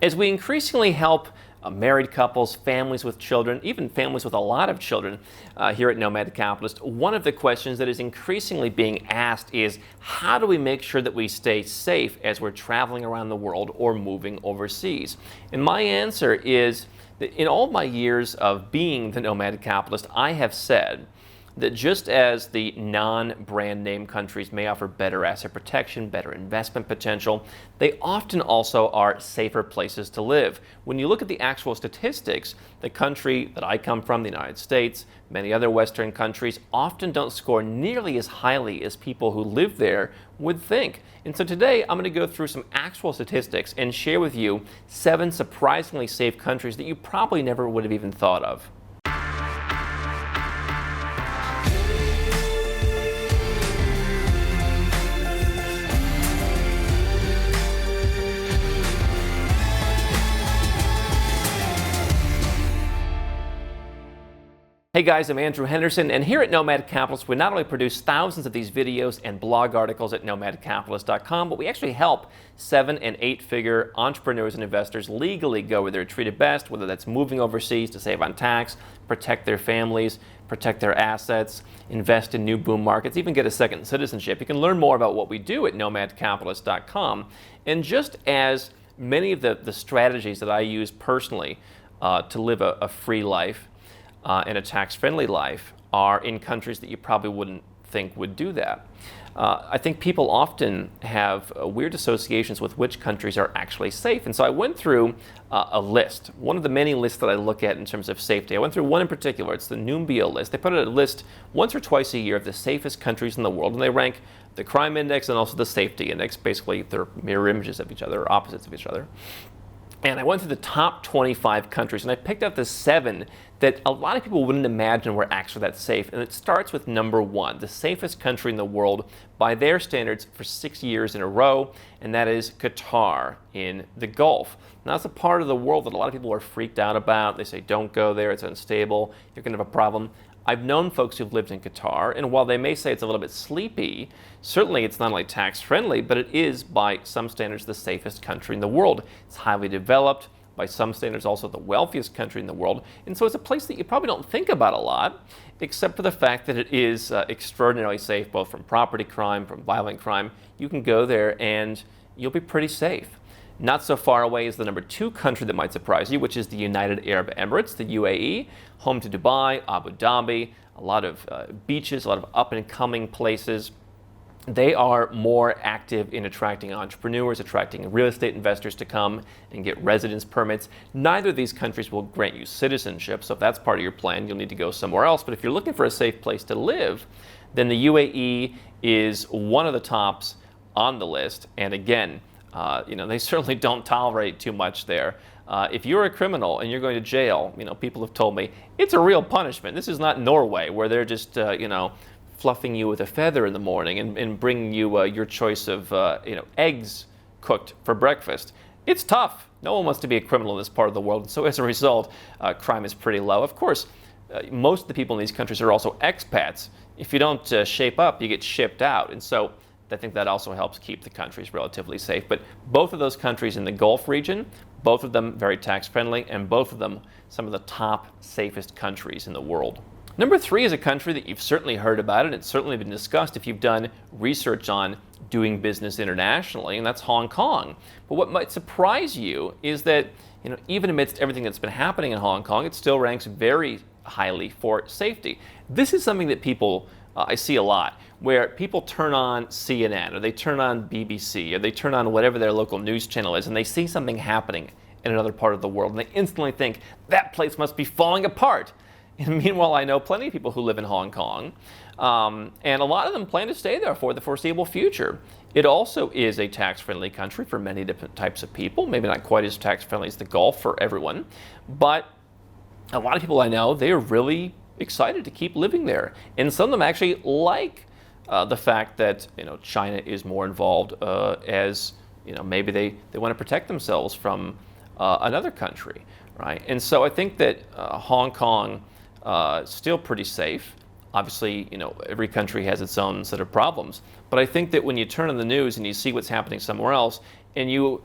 As we increasingly help married couples, families with children, even families with a lot of children here at Nomad Capitalist, one of the questions that is increasingly being asked is, how do we make sure that we stay safe as we're traveling around the world or moving overseas? And my answer is that in all my years of being the Nomad Capitalist, I have said that just as the non-brand name countries may offer better asset protection, better investment potential, they often also are safer places to live. When you look at the actual statistics, the country that I come from, the United States, many other Western countries, often don't score nearly as highly as people who live there would think. And so today I'm going to go through some actual statistics and share with you 7 surprisingly safe countries that you probably never would have even thought of. Hey guys, I'm Andrew Henderson, and here at Nomad Capitalist, we not only produce thousands of these videos and blog articles at nomadcapitalist.com, but we actually help 7- and 8-figure entrepreneurs and investors legally go where they're treated best, whether that's moving overseas to save on tax, protect their families, protect their assets, invest in new boom markets, even get a second citizenship. You can learn more about what we do at nomadcapitalist.com. And just as many of the strategies that I use personally to live a free life, and a tax-friendly life are in countries that you probably wouldn't think would do that. I think people often have weird associations with which countries are actually safe. And so I went through a list, one of the many lists that I look at in terms of safety. I went through one in particular. It's the Numbeo list. They put out a list once or twice a year of the safest countries in the world, and they rank the crime index and also the safety index. Basically, they're mirror images of each other, or opposites of each other. And I went through the top 25 countries, and I picked out the 7 that a lot of people wouldn't imagine were actually that safe. And it starts with number 1, the safest country in the world by their standards for 6 years in a row, and that is Qatar in the Gulf. Now, that's a part of the world that a lot of people are freaked out about. They say, don't go there, it's unstable, you're going to have a problem. I've known folks who've lived in Qatar, and while they may say it's a little bit sleepy, certainly it's not only tax-friendly, but it is, by some standards, the safest country in the world. It's highly developed, by some standards also the wealthiest country in the world, and so it's a place that you probably don't think about a lot, except for the fact that it is extraordinarily safe, both from property crime, from violent crime. You can go there and you'll be pretty safe. Not so far away is the number 2 country that might surprise you, which is the United Arab Emirates, the UAE, home to Dubai, Abu Dhabi, a lot of beaches, a lot of up-and-coming places. They are more active in attracting entrepreneurs, attracting real estate investors to come and get residence permits. Neither of these countries will grant you citizenship, so if that's part of your plan, you'll need to go somewhere else. But if you're looking for a safe place to live, then the UAE is one of the tops on the list. And again, they certainly don't tolerate too much there. If you're a criminal and you're going to jail, people have told me it's a real punishment. This is not Norway, where they're just, fluffing you with a feather in the morning and bringing you your choice of, eggs cooked for breakfast. It's tough. No one wants to be a criminal in this part of the world. So as a result, crime is pretty low. Of course, most of the people in these countries are also expats. If you don't shape up, you get shipped out. And so I think that also helps keep the countries relatively safe. But both of those countries in the Gulf region, both of them very tax-friendly, and both of them some of the top safest countries in the world. Number 3 is a country that you've certainly heard about, and it's certainly been discussed if you've done research on doing business internationally, and that's Hong Kong. But what might surprise you is that, even amidst everything that's been happening in Hong Kong, it still ranks very highly for safety. This is something that people, I see a lot, where people turn on CNN, or they turn on BBC, or they turn on whatever their local news channel is, and they see something happening in another part of the world, and they instantly think, that place must be falling apart. And meanwhile, I know plenty of people who live in Hong Kong, and a lot of them plan to stay there for the foreseeable future. It also is a tax-friendly country for many different types of people, maybe not quite as tax-friendly as the Gulf for everyone, but a lot of people I know, they are really excited to keep living there. And some of them actually like the fact that China is more involved, as maybe they want to protect themselves from another country, right? And so I think that Hong Kong still pretty safe. Obviously, every country has its own set of problems. But I think that when you turn on the news and you see what's happening somewhere else, and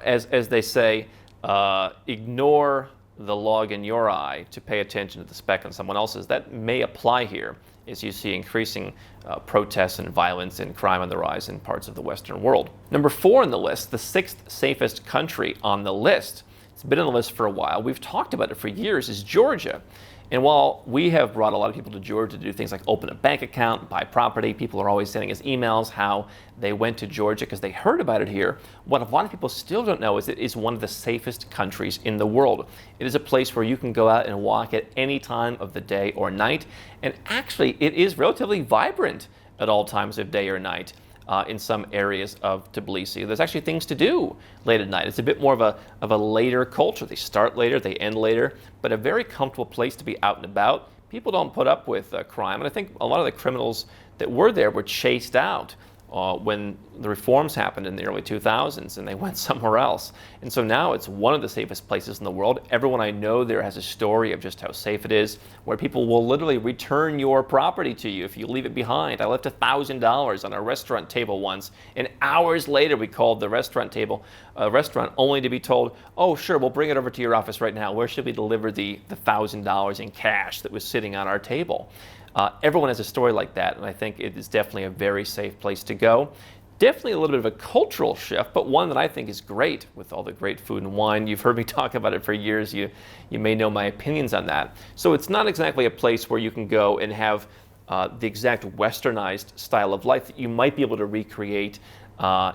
as they say, ignore the log in your eye to pay attention to the speck on someone else's. That may apply here as you see increasing protests and violence and crime on the rise in parts of the Western world. Number 4 on the list, the 6th safest country on the list. It's been on the list for a while. We've talked about it for years, is Georgia. And while we have brought a lot of people to Georgia to do things like open a bank account, buy property, people are always sending us emails how they went to Georgia because they heard about it here. What a lot of people still don't know is it is one of the safest countries in the world. It is a place where you can go out and walk at any time of the day or night. And actually, it is relatively vibrant at all times of day or night. In some areas of Tbilisi. There's actually things to do late at night. It's a bit more of a later culture. They start later, they end later, but a very comfortable place to be out and about. People don't put up with crime, and I think a lot of the criminals that were there were chased out when the reforms happened in the early 2000s, and they went somewhere else. And so now it's one of the safest places in the world. Everyone I know there has a story of just how safe it is, where people will literally return your property to you if you leave it behind. I left $1,000 on a restaurant table once, and hours later we called the restaurant only to be told, oh sure, we'll bring it over to your office right now. Where should we deliver the $1,000 in cash that was sitting on our table? Everyone has a story like that, and I think it is definitely a very safe place to go. Definitely a little bit of a cultural shift, but one that I think is great with all the great food and wine. You've heard me talk about it for years. You may know my opinions on that. So it's not exactly a place where you can go and have the exact westernized style of life that you might be able to recreate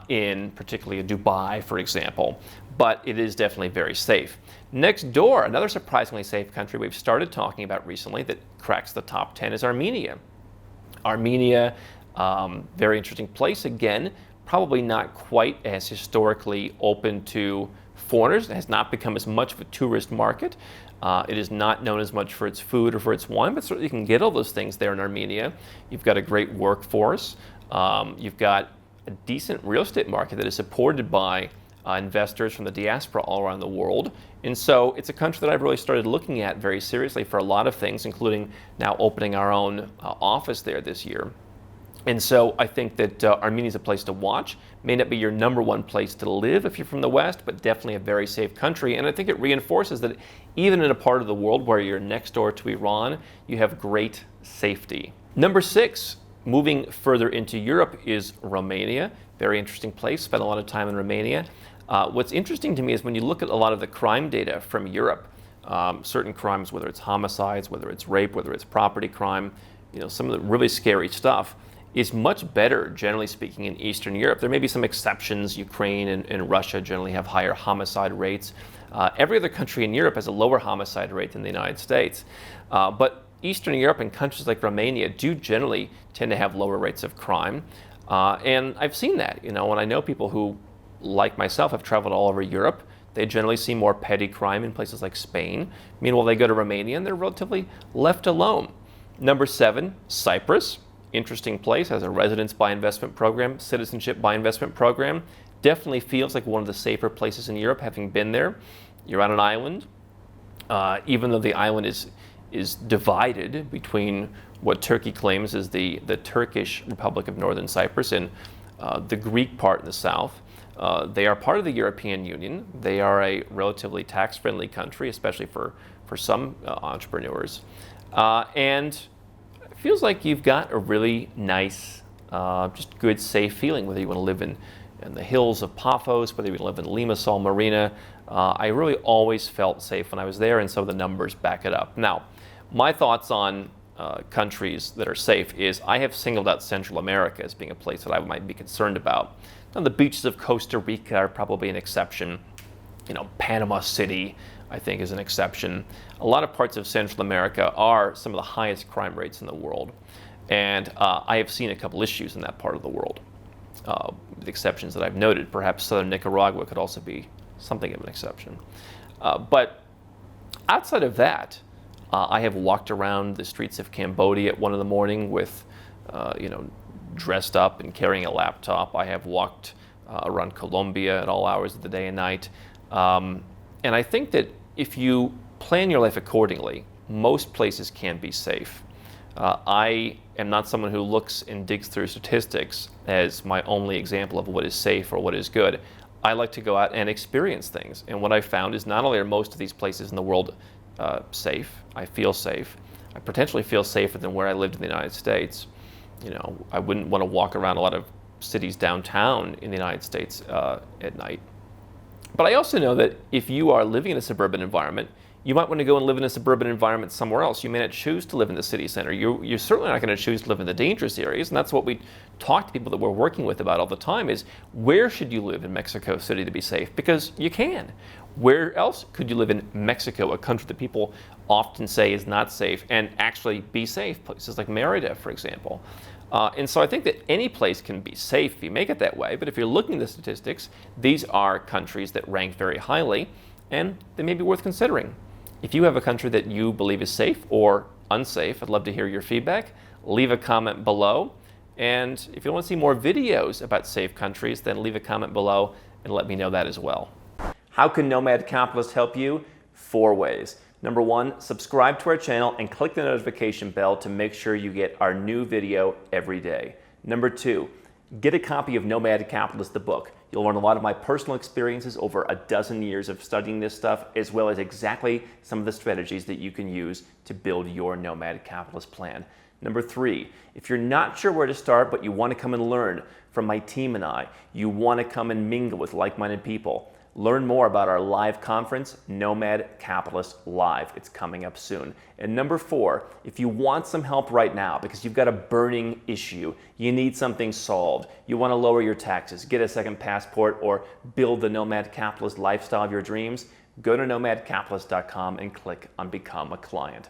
in particularly Dubai, for example. But it is definitely very safe. Next door, another surprisingly safe country we've started talking about recently that cracks the top 10 is Armenia. Armenia, very interesting place. Again, probably not quite as historically open to foreigners. It has not become as much of a tourist market. It is not known as much for its food or for its wine, but certainly you can get all those things there in Armenia. You've got a great workforce. You've got a decent real estate market that is supported by investors from the diaspora all around the world. And so it's a country that I've really started looking at very seriously for a lot of things, including now opening our own office there this year. And so I think that Armenia is a place to watch. May not be your number one place to live if you're from the West, but definitely a very safe country. And I think it reinforces that even in a part of the world where you're next door to Iran, you have great safety. Number 6, moving further into Europe, is Romania. Very interesting place. Spent a lot of time in Romania. What's interesting to me is when you look at a lot of the crime data from Europe, certain crimes, whether it's homicides, whether it's rape, whether it's property crime, some of the really scary stuff, is much better, generally speaking, in Eastern Europe. There may be some exceptions. Ukraine and Russia generally have higher homicide rates. Every other country in Europe has a lower homicide rate than the United States. But Eastern Europe and countries like Romania do generally tend to have lower rates of crime. And I've seen that, and I know people who, like myself, have traveled all over Europe. They generally see more petty crime in places like Spain. Meanwhile, they go to Romania and they're relatively left alone. Number 7, Cyprus. Interesting place, has a residence by investment program, citizenship by investment program. Definitely feels like one of the safer places in Europe, having been there. You're on an island. Even though the island is divided between what Turkey claims is the Turkish Republic of Northern Cyprus and the Greek part in the south. They are part of the European Union. They are a relatively tax-friendly country, especially for some entrepreneurs. And it feels like you've got a really nice, just good, safe feeling, whether you want to live in the hills of Paphos, whether you want to live in Limassol Marina. I really always felt safe when I was there, and so the numbers back it up. Now, my thoughts on countries that are safe is I have singled out Central America as being a place that I might be concerned about. Now, the beaches of Costa Rica are probably an exception. Panama City, I think, is an exception. A lot of parts of Central America are some of the highest crime rates in the world. And I have seen a couple issues in that part of the world. The exceptions that I've noted, perhaps southern Nicaragua could also be something of an exception. But outside of that, I have walked around the streets of Cambodia at 1 in the morning with, dressed up and carrying a laptop. I have walked around Colombia at all hours of the day and night. And I think that if you plan your life accordingly, most places can be safe. I am not someone who looks and digs through statistics as my only example of what is safe or what is good. I like to go out and experience things. And what I found is not only are most of these places in the world safe, I feel safe. I potentially feel safer than where I lived in the United States. You know, I wouldn't want to walk around a lot of cities downtown in the United States at night. But I also know that if you are living in a suburban environment, you might want to go and live in a suburban environment somewhere else. You may not choose to live in the city center. You're certainly not going to choose to live in the dangerous areas, and that's what we talk to people that we're working with about all the time is where should you live in Mexico City to be safe? Because you can. Where else could you live in Mexico, a country that people often say is not safe, and actually be safe? Places like Merida, for example. And so I think that any place can be safe if you make it that way, but if you're looking at the statistics, these are countries that rank very highly, and they may be worth considering. If you have a country that you believe is safe or unsafe, I'd love to hear your feedback. Leave a comment below. And if you want to see more videos about safe countries, then leave a comment below and let me know that as well. How can Nomad Capitalist help you? 4 ways. Number 1, subscribe to our channel and click the notification bell to make sure you get our new video every day. Number 2, get a copy of Nomad Capitalist, the book. You'll learn a lot of my personal experiences over a dozen years of studying this stuff, as well as exactly some of the strategies that you can use to build your Nomad Capitalist plan. Number 3, if you're not sure where to start, but you want to come and learn from my team and I, you want to come and mingle with like-minded people, learn more about our live conference, Nomad Capitalist Live. It's coming up soon. And number 4, if you want some help right now because you've got a burning issue, you need something solved, you want to lower your taxes, get a second passport, or build the Nomad Capitalist lifestyle of your dreams, go to nomadcapitalist.com and click on Become a Client.